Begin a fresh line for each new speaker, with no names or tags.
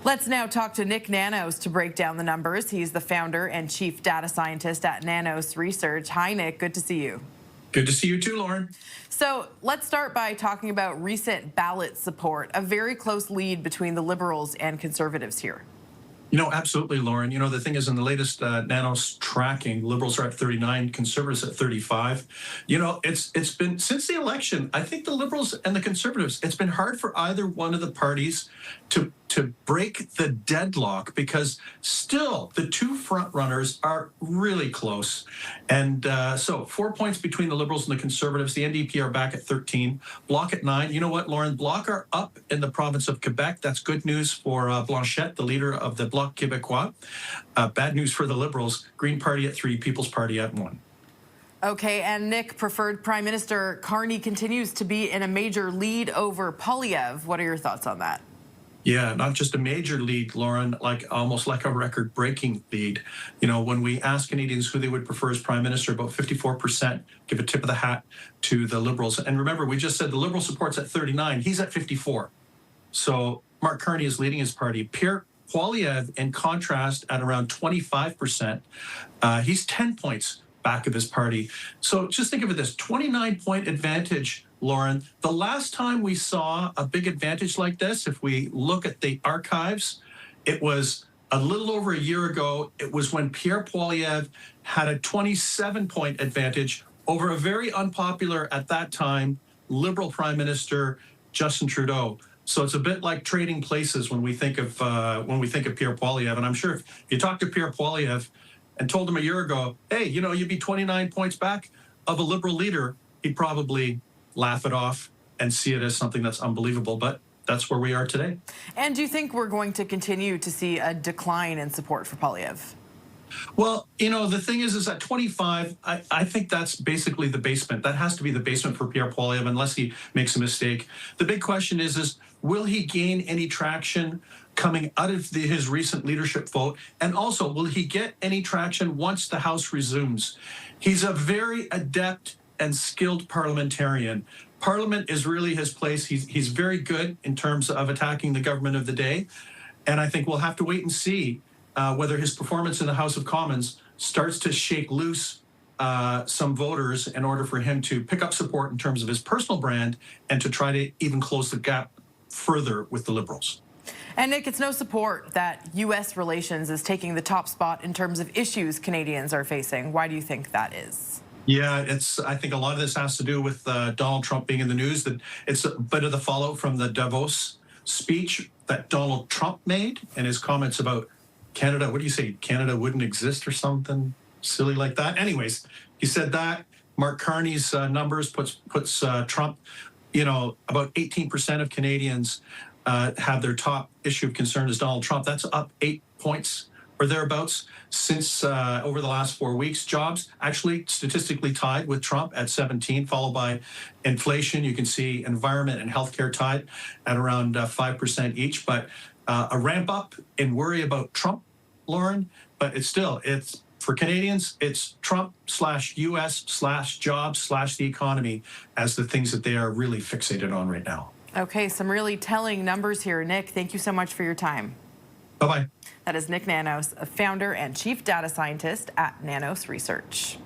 Let's now talk to Nik Nanos to break down the numbers. He's the founder and chief data scientist at Nanos Research. Hi, Nick. Good to see you.
Good to see you too, Lauren.
So let's start by talking about recent ballot support, a very close lead between the Liberals and Conservatives here.
Absolutely, Lauren. The thing is, in the latest Nanos tracking, Liberals are at 39, Conservatives at 35. It's been, since the election, I think the Liberals and the Conservatives, it's been hard for either one of the parties to break the deadlock, because still the two front runners are really close. And so 4 points between the Liberals and the Conservatives. The NDP are back at 13, Bloc at 9. You know what, Lauren? Bloc are up in the province of Quebec. That's good news for Blanchette, the leader of the Bloc Québécois. Bad news for the Liberals. Green Party at 3, People's Party at 1.
Okay, and Nick, preferred Prime Minister Carney continues to be in a major lead over Poilievre. What are your thoughts on that?
Yeah, not just a major lead, Lauren, almost like a record-breaking lead. When we ask Canadians who they would prefer as Prime Minister, about 54% give a tip of the hat to the Liberals. And remember, we just said the Liberal support's at 39. He's at 54. So Mark Carney is leading his party. Pierre Poilievre, in contrast, at around 25%. He's 10 points back of his party. So just think of it this, 29-point advantage, Lauren. The last time we saw a big advantage like this, if we look at the archives, it was a little over a year ago. It was when Pierre Poilievre had a 27-point advantage over a very unpopular, at that time, Liberal Prime Minister Justin Trudeau. So it's a bit like trading places when we think of Pierre Poilievre. And I'm sure if you talk to Pierre Poilievre and told him a year ago, hey, you'd be 29 points back of a Liberal leader, he'd probably laugh it off and see it as something that's unbelievable. But that's where we are today.
And do you think we're going to continue to see a decline in support for Poilievre?
Well, the thing is at 25, I think that's basically the basement. That has to be the basement for Pierre Poilievre, unless he makes a mistake. The big question is will he gain any traction coming out of his recent leadership vote? And also, will he get any traction once the House resumes? He's a very adept and skilled parliamentarian. Parliament is really his place. He's very good in terms of attacking the government of the day. And I think we'll have to wait and see whether his performance in the House of Commons starts to shake loose some voters in order for him to pick up support in terms of his personal brand and to try to even close the gap further with the Liberals.
And Nick, it's no support that U.S. relations is taking the top spot in terms of issues Canadians are facing. Why do you think that is?
Yeah, I think a lot of this has to do with Donald Trump being in the news. That it's a bit of the fallout from the Davos speech that Donald Trump made and his comments about Canada. What do you say? Canada wouldn't exist or something silly like that. Anyways, he said that. Mark Carney's numbers puts Trump, about 18% of Canadians have their top issue of concern as Donald Trump. That's up 8 points or thereabouts since over the last 4 weeks. Jobs actually statistically tied with Trump at 17, followed by inflation. You can see environment and healthcare tied at around 5% each. But a ramp up in worry about Trump, Lauren. But it's for Canadians, it's Trump/US/jobs/the economy as the things that they are really fixated on right now.
Okay, some really telling numbers here. Nick, thank you so much for your time.
Bye-bye.
That is Nik Nanos, a founder and chief data scientist at Nanos Research.